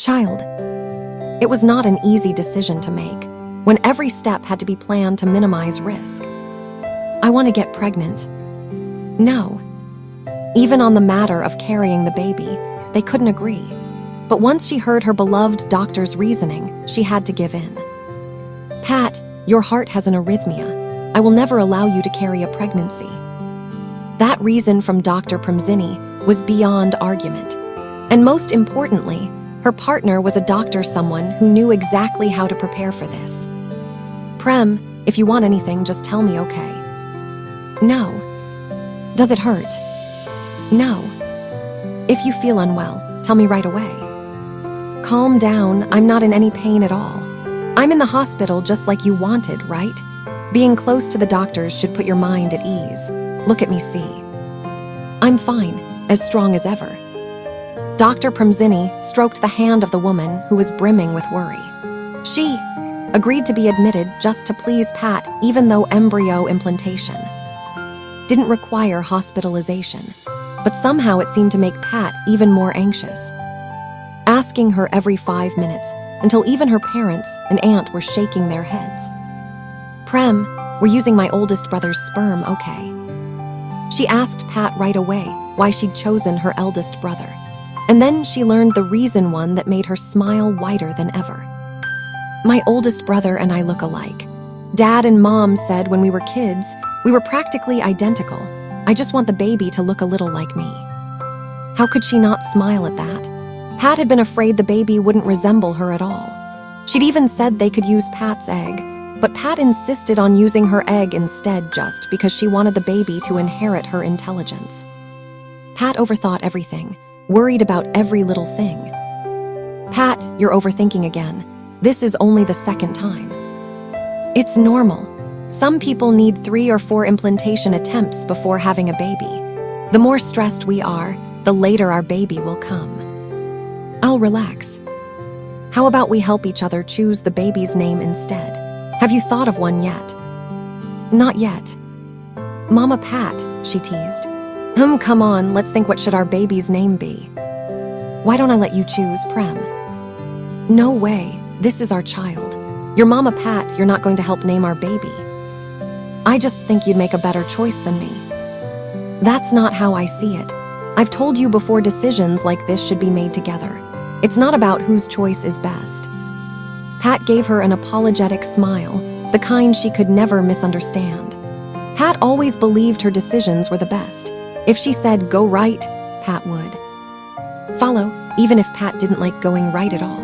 Child. It was not an easy decision to make, when every step had to be planned to minimize risk. I want to get pregnant. No. Even on the matter of carrying the baby, they couldn't agree. But once she heard her beloved doctor's reasoning, she had to give in. Pat, your heart has an arrhythmia. I will never allow you to carry a pregnancy. That reason from Dr. Premzini was beyond argument. And most importantly, her partner was a doctor, someone who knew exactly how to prepare for this. Prem, if you want anything, just tell me, okay? No. Does it hurt? No. If you feel unwell, tell me right away. Calm down, I'm not in any pain at all. I'm in the hospital just like you wanted, right? Being close to the doctors should put your mind at ease. Look at me, see. I'm fine, as strong as ever. Dr. Premzini stroked the hand of the woman who was brimming with worry. She agreed to be admitted just to please Pat, even though embryo implantation didn't require hospitalization. But somehow it seemed to make Pat even more anxious, asking her every 5 minutes until even her parents and aunt were shaking their heads. Prem, we're using my oldest brother's sperm, okay? She asked Pat right away why she'd chosen her eldest brother. And then she learned the reason, one that made her smile wider than ever. My oldest brother and I look alike. Dad and Mom said when we were kids, we were practically identical. I just want the baby to look a little like me. How could she not smile at that? Pat had been afraid the baby wouldn't resemble her at all. She'd even said they could use Pat's egg, but Pat insisted on using her egg instead just because she wanted the baby to inherit her intelligence. Pat overthought everything, worried about every little thing. Pat, you're overthinking again. This is only the second time. It's normal. Some people need 3 or 4 implantation attempts before having a baby. The more stressed we are, the later our baby will come. I'll relax. How about we help each other choose the baby's name instead? Have you thought of one yet? Not yet. Mama Pat, she teased. Come on, let's think, what should our baby's name be? Why don't I let you choose, Prem? No way, this is our child. Your Mama Pat, you're not going to help name our baby. I just think you'd make a better choice than me. That's not how I see it. I've told you before, decisions like this should be made together. It's not about whose choice is best. Pat gave her an apologetic smile, the kind she could never misunderstand. Pat always believed her decisions were the best. If she said, go right, Pat would follow, even if Pat didn't like going right at all.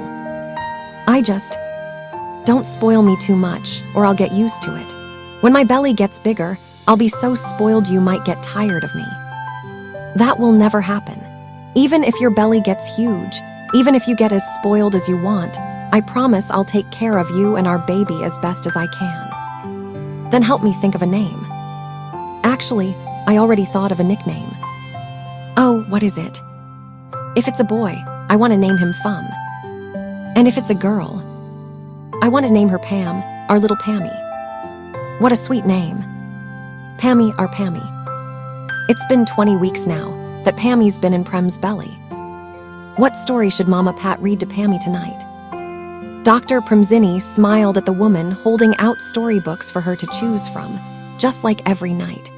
Don't spoil me too much, or I'll get used to it. When my belly gets bigger, I'll be so spoiled you might get tired of me. That will never happen. Even if your belly gets huge, even if you get as spoiled as you want, I promise I'll take care of you and our baby as best as I can. Then help me think of a name. Actually, I already thought of a nickname. Oh, what is it? If it's a boy, I want to name him Fum. And if it's a girl, I want to name her Pam, our little Pammy. What a sweet name. Pammy, our Pammy. It's been 20 weeks now that Pammy's been in Prem's belly. What story should Mama Pat read to Pammy tonight? Dr. Premzini smiled at the woman holding out storybooks for her to choose from, just like every night.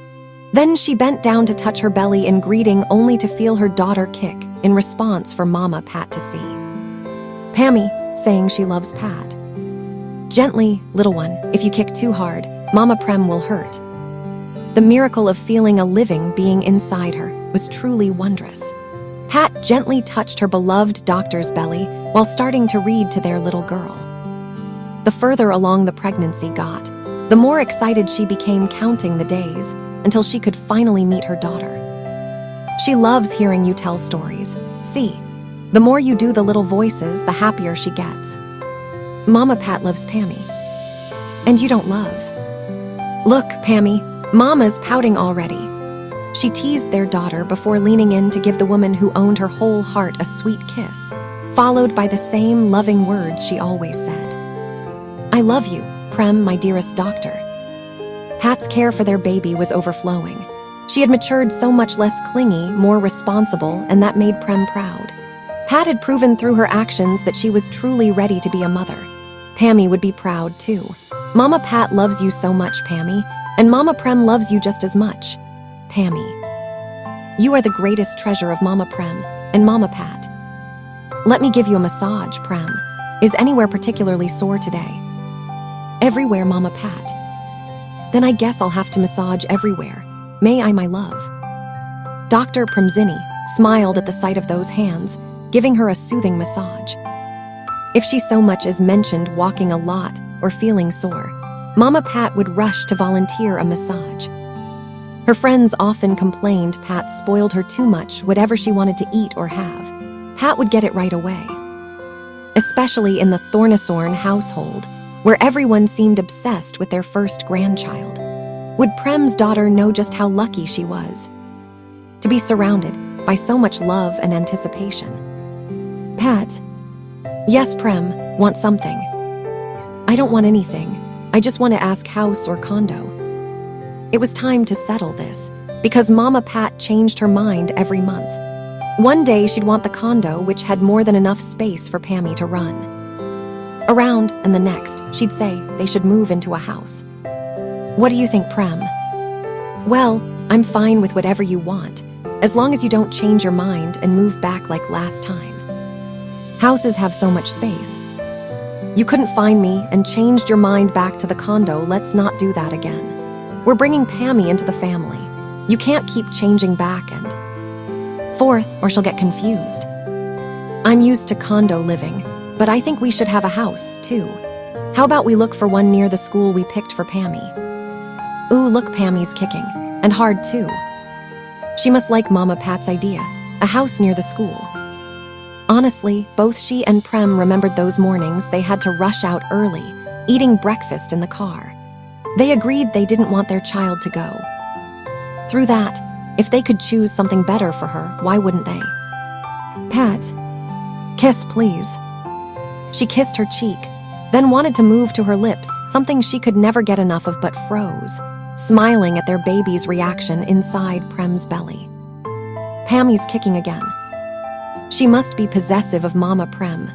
Then she bent down to touch her belly in greeting, only to feel her daughter kick in response for Mama Pat to see. Pammy, saying she loves Pat. Gently, little one, if you kick too hard, Mama Prem will hurt. The miracle of feeling a living being inside her was truly wondrous. Pat gently touched her beloved doctor's belly while starting to read to their little girl. The further along the pregnancy got, the more excited she became, counting the days until she could finally meet her daughter. She loves hearing you tell stories. See, the more you do the little voices, the happier she gets. Mama Pat loves Pammy. And you don't love. Look, Pammy, Mama's pouting already. She teased their daughter before leaning in to give the woman who owned her whole heart a sweet kiss, followed by the same loving words she always said. I love you, Prem, my dearest doctor. Pat's care for their baby was overflowing. She had matured so much less clingy, more responsible, and that made Prem proud. Pat had proven through her actions that she was truly ready to be a mother. Pammy would be proud too. Mama Pat loves you so much, Pammy, and Mama Prem loves you just as much. Pammy, you are the greatest treasure of Mama Prem and Mama Pat. Let me give you a massage, Prem. Is anywhere particularly sore today? Everywhere, Mama Pat. Then I guess I'll have to massage everywhere. May I, my love? Dr. Premzini smiled at the sight of those hands, giving her a soothing massage. If she so much as mentioned walking a lot or feeling sore, Mama Pat would rush to volunteer a massage. Her friends often complained Pat spoiled her too much whatever she wanted to eat or have. Pat would get it right away. Especially in the Thornasorn household, where everyone seemed obsessed with their first grandchild. Would Prem's daughter know just how lucky she was to be surrounded by so much love and anticipation? Pat, yes, Prem, want something? I don't want anything. I just want to ask house or condo. It was time to settle this, because Mama Pat changed her mind every month. One day she'd want the condo, which had more than enough space for Pammy to run around, and the next, she'd say they should move into a house. What do you think, Prem? Well, I'm fine with whatever you want, as long as you don't change your mind and move back like last time. Houses have so much space. You couldn't find me and changed your mind back to the condo. Let's not do that again. We're bringing Pammy into the family. You can't keep changing back and forth, or she'll get confused. I'm used to condo living, but I think we should have a house, too. How about we look for one near the school we picked for Pammy? Ooh, look, Pammy's kicking. And hard, too. She must like Mama Pat's idea, a house near the school. Honestly, both she and Prem remembered those mornings they had to rush out early, eating breakfast in the car. They agreed they didn't want their child to go through that. If they could choose something better for her, why wouldn't they? Pat, kiss, please. She kissed her cheek, then wanted to move to her lips, something she could never get enough of but froze, smiling at their baby's reaction inside Prem's belly. Pammy's kicking again. She must be possessive of Mama Prem.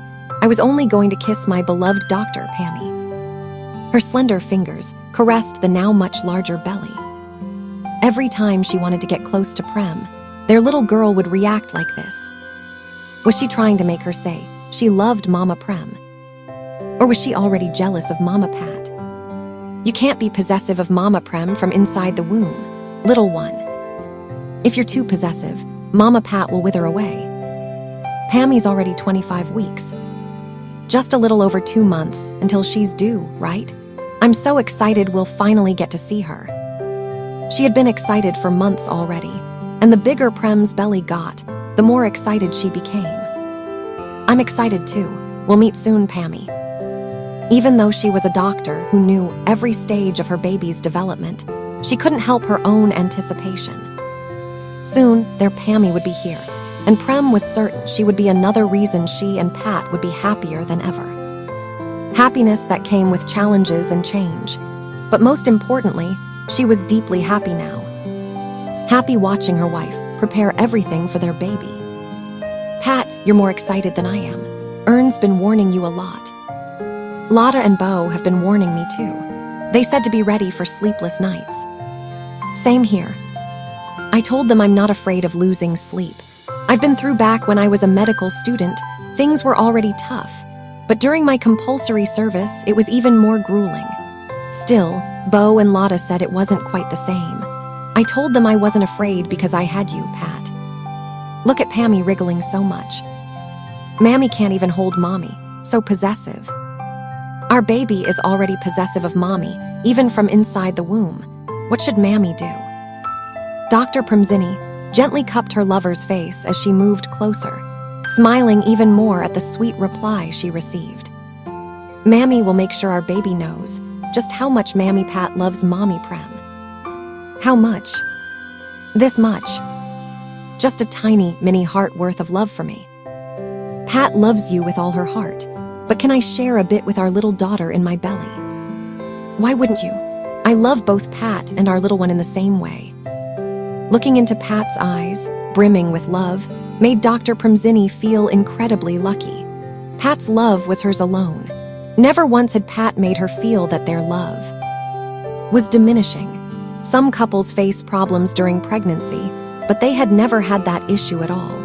I was only going to kiss my beloved Dr. Pammy. Her slender fingers caressed the now much larger belly. Every time she wanted to get close to Prem, their little girl would react like this. Was she trying to make her say she loved Mama Prem? Or was she already jealous of Mama Pat? You can't be possessive of Mama Prem from inside the womb, little one. If you're too possessive, Mama Pat will wither away. Pammy's already 25 weeks. Just a little over 2 months until she's due, right? I'm so excited we'll finally get to see her. She had been excited for months already, and the bigger Prem's belly got, the more excited she became. I'm excited too. We'll meet soon, Pammy. Even though she was a doctor who knew every stage of her baby's development, she couldn't help her own anticipation. Soon, their Pammy would be here, and Prem was certain she would be another reason she and Pat would be happier than ever. Happiness that came with challenges and change, but most importantly, she was deeply happy now. Happy watching her wife prepare everything for their baby. Pat, you're more excited than I am. Ern's been warning you a lot. Lotta and Bo have been warning me too. They said to be ready for sleepless nights. Same here. I told them I'm not afraid of losing sleep. I've been through back when I was a medical student. Things were already tough, but during my compulsory service, it was even more grueling. Still, Bo and Lotta said it wasn't quite the same. I told them I wasn't afraid because I had you, Pat. Look at Pammy wriggling so much. Mammy can't even hold Mommy, so possessive. Our baby is already possessive of Mommy, even from inside the womb. What should Mammy do? Dr. Premzini gently cupped her lover's face as she moved closer, smiling even more at the sweet reply she received. Mammy will make sure our baby knows just how much Mammy Pat loves Mommy Prem. How much? This much. Just a tiny, mini heart worth of love for me. Pat loves you with all her heart, but can I share a bit with our little daughter in my belly? Why wouldn't you? I love both Pat and our little one in the same way. Looking into Pat's eyes, brimming with love, made Dr. Premzini feel incredibly lucky. Pat's love was hers alone. Never once had Pat made her feel that their love was diminishing. Some couples face problems during pregnancy, but they had never had that issue at all.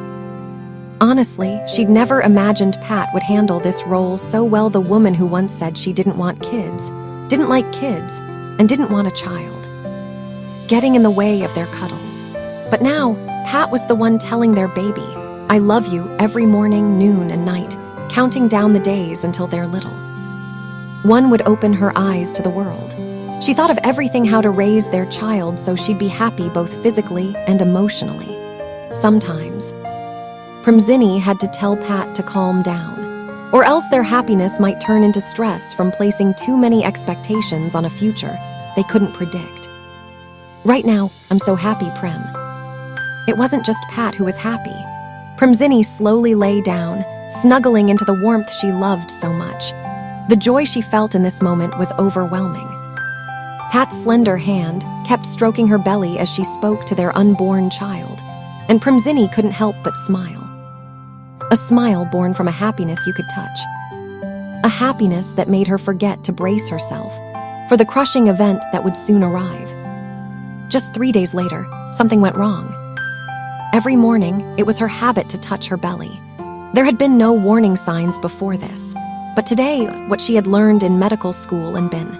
Honestly, she'd never imagined Pat would handle this role so well. The woman who once said she didn't want kids, didn't like kids, and didn't want a child, getting in the way of their cuddles. But now, Pat was the one telling their baby, "I love you," every morning, noon, and night, counting down the days until they're little. One would open her eyes to the world. She thought of everything, how to raise their child so she'd be happy both physically and emotionally. Sometimes, Premzini had to tell Pat to calm down, or else their happiness might turn into stress from placing too many expectations on a future they couldn't predict. "Right now, I'm so happy, Prem." It wasn't just Pat who was happy. Premzini slowly lay down, snuggling into the warmth she loved so much. The joy she felt in this moment was overwhelming. Pat's slender hand kept stroking her belly as she spoke to their unborn child, and Premzini couldn't help but smile. A smile born from a happiness you could touch. A happiness that made her forget to brace herself for the crushing event that would soon arrive. Just 3 days later, something went wrong. Every morning, it was her habit to touch her belly. There had been no warning signs before this, but today, what she had learned in medical school and been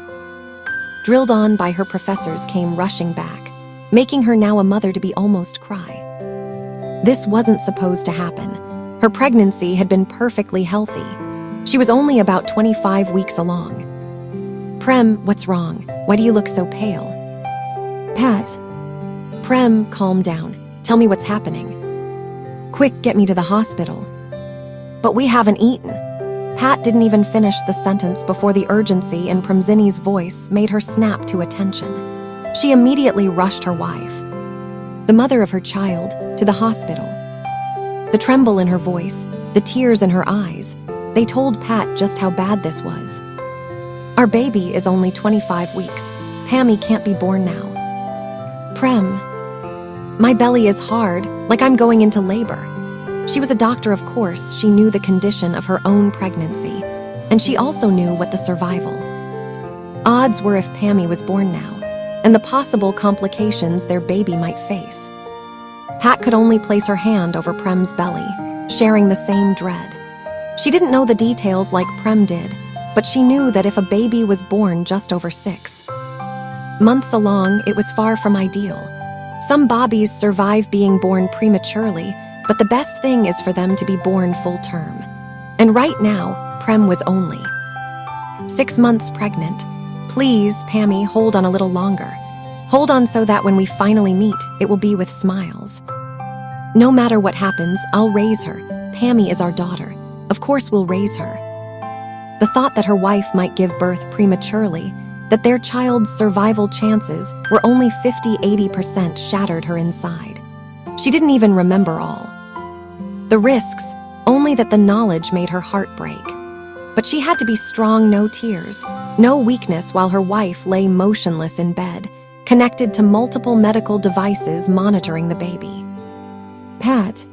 drilled on by her professors came rushing back, making her now a mother to be almost cry. This wasn't supposed to happen. Her pregnancy had been perfectly healthy. She was only about 25 weeks along. "Prem, what's wrong? Why do you look so pale?" "Pat." "Prem, calm down. Tell me what's happening. Quick, get me to the hospital." "But we haven't eaten." Pat didn't even finish the sentence before the urgency in Premzini's voice made her snap to attention. She immediately rushed her wife, the mother of her child, to the hospital. The tremble in her voice, the tears in her eyes, they told Pat just how bad this was. "Our baby is only 25 weeks. Pammy can't be born now." "Prem, my belly is hard, like I'm going into labor." She was a doctor, of course. She knew the condition of her own pregnancy, and she also knew what the survival odds were if Pammy was born now, and the possible complications their baby might face. Pat could only place her hand over Prem's belly, sharing the same dread. She didn't know the details like Prem did, but she knew that if a baby was born just over 6 months along, it was far from ideal. Some babies survive being born prematurely, but the best thing is for them to be born full term. And right now, Prem was only 6 months pregnant. "Please, Pammy, hold on a little longer. Hold on so that when we finally meet, it will be with smiles. No matter what happens, I'll raise her. Pammy is our daughter. Of course we'll raise her." The thought that her wife might give birth prematurely, that their child's survival chances were only 50–80% shattered her inside. She didn't even remember all the risks, only that the knowledge made her heart break. But she had to be strong, no tears, no weakness, while her wife lay motionless in bed, connected to multiple medical devices monitoring the baby. "Pat,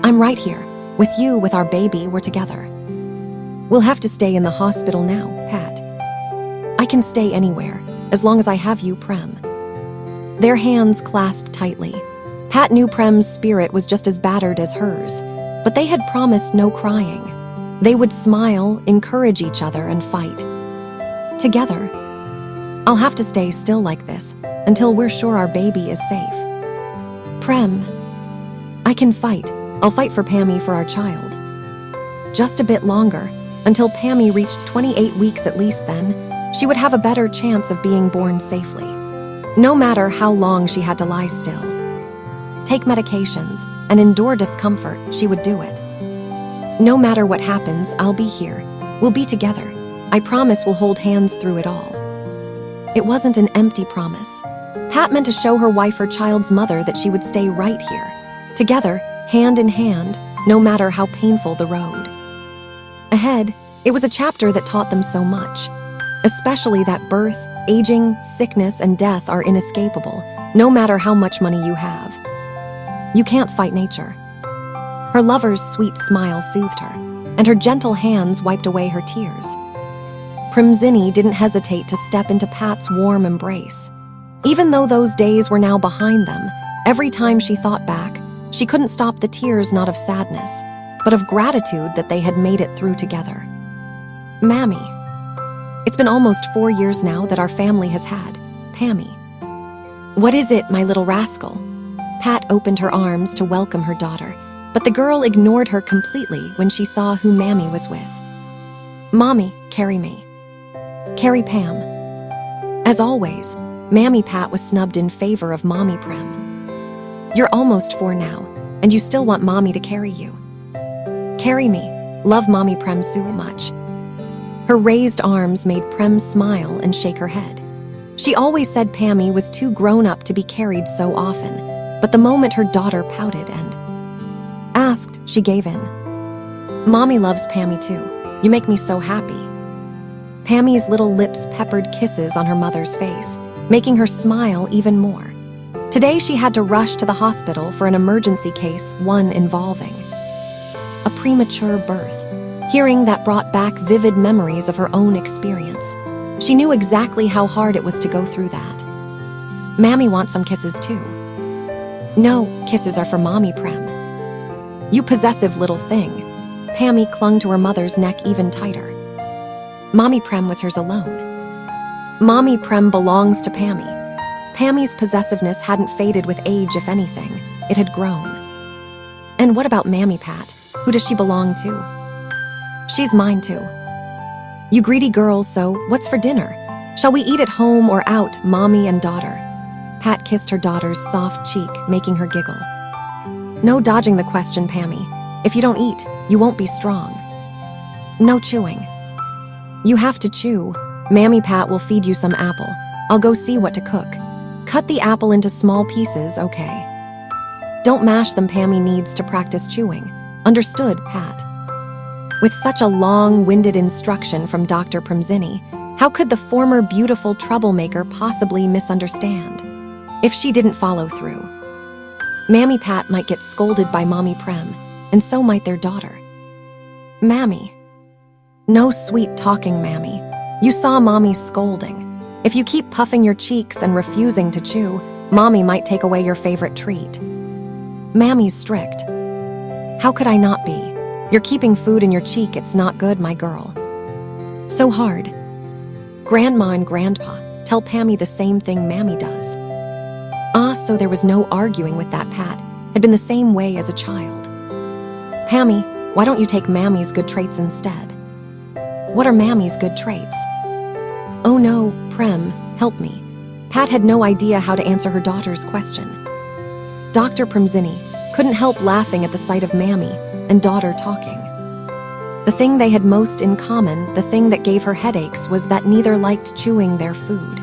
I'm right here, with you, with our baby, we're together. We'll have to stay in the hospital now, Pat." "I can stay anywhere, as long as I have you, Prem." Their hands clasped tightly. Pat knew Prem's spirit was just as battered as hers, but they had promised no crying. They would smile, encourage each other, and fight together. "I'll have to stay still like this until we're sure our baby is safe." "Prem, I can fight. I'll fight for Pammy, for our child. Just a bit longer, until Pammy reached 28 weeks at least. Then she would have a better chance of being born safely. No matter how long she had to lie still, take medications, and endure discomfort, she would do it. No matter what happens, I'll be here. We'll be together. I promise we'll hold hands through it all." It wasn't an empty promise. Pat meant to show her wife, her child's mother, that she would stay right here, together, hand in hand, no matter how painful the road ahead. It was a chapter that taught them so much, especially that birth, aging, sickness, and death are inescapable, no matter how much money you have. You can't fight nature. Her lover's sweet smile soothed her, and her gentle hands wiped away her tears. Premzini didn't hesitate to step into Pat's warm embrace. Even though those days were now behind them, every time she thought back, she couldn't stop the tears not of sadness, but of gratitude that they had made it through together. Mammy. It's been almost 4 years now that our family has had Pammy. What is it, my little rascal? Pat opened her arms to welcome her daughter, but the girl ignored her completely when she saw who Mammy was with. Mommy, carry me. Carry Pam. As always, Mammy Pat was snubbed in favor of Mommy Prem. You're almost 4 now, and you still want Mommy to carry you. Carry me. Love Mommy Prem so much. Her raised arms made Prem smile and shake her head. She always said Pammy was too grown up to be carried so often, but the moment her daughter pouted and asked, she gave in. Mommy loves Pammy too. You make me so happy. Pammy's little lips peppered kisses on her mother's face, making her smile even more. Today she had to rush to the hospital for an emergency case, one involving a premature birth. Hearing that brought back vivid memories of her own experience. She knew exactly how hard it was to go through that. Mammy wants some kisses too. No, kisses are for Mommy Prem. You possessive little thing. Pammy clung to her mother's neck even tighter. Mommy Prem was hers alone. Mommy Prem belongs to Pammy. Pammy's possessiveness hadn't faded with age, if anything. It had grown. And what about Mammy Pat? Who does she belong to? She's mine too. You greedy girls, so what's for dinner? Shall we eat at home or out, Mommy and daughter? Pat kissed her daughter's soft cheek, making her giggle. No dodging the question, Pammy. If you don't eat, you won't be strong. No chewing. You have to chew. Mammy Pat will feed you some apple. I'll go see what to cook. Cut the apple into small pieces, okay? Don't mash them, Pammy needs to practice chewing. Understood, Pat. With such a long-winded instruction from Dr. Premzini, how could the former beautiful troublemaker possibly misunderstand? If she didn't follow through. Mammy Pat might get scolded by Mommy Prem, and so might their daughter. Mammy. No sweet talking, Mammy. You saw Mommy's scolding. If you keep puffing your cheeks and refusing to chew, Mommy might take away your favorite treat. Mammy's strict. How could I not be? You're keeping food in your cheek, it's not good, my girl. So hard. Grandma and Grandpa tell Pammy the same thing Mammy does. So there was no arguing with that. Pat had been the same way as a child. Pammy, why don't you take Mammy's good traits instead? What are Mammy's good traits? Oh no, Prem, help me. Pat had no idea how to answer her daughter's question. Dr. Premzini couldn't help laughing at the sight of Mammy and daughter talking. The thing they had most in common, the thing that gave her headaches, was that neither liked chewing their food.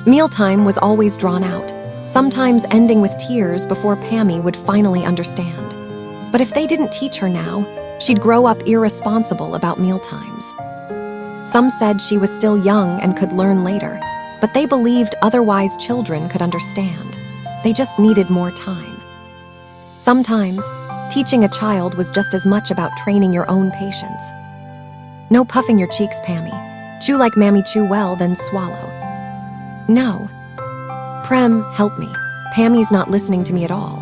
Mealtime was always drawn out, sometimes ending with tears before Pammy would finally understand. But if they didn't teach her now, she'd grow up irresponsible about mealtimes. Some said she was still young and could learn later, but they believed otherwise children could understand. They just needed more time. Sometimes, teaching a child was just as much about training your own patience. No puffing your cheeks, Pammy. Chew like Mammy, chew well, then swallow. No. Prem, help me. Pammy's not listening to me at all.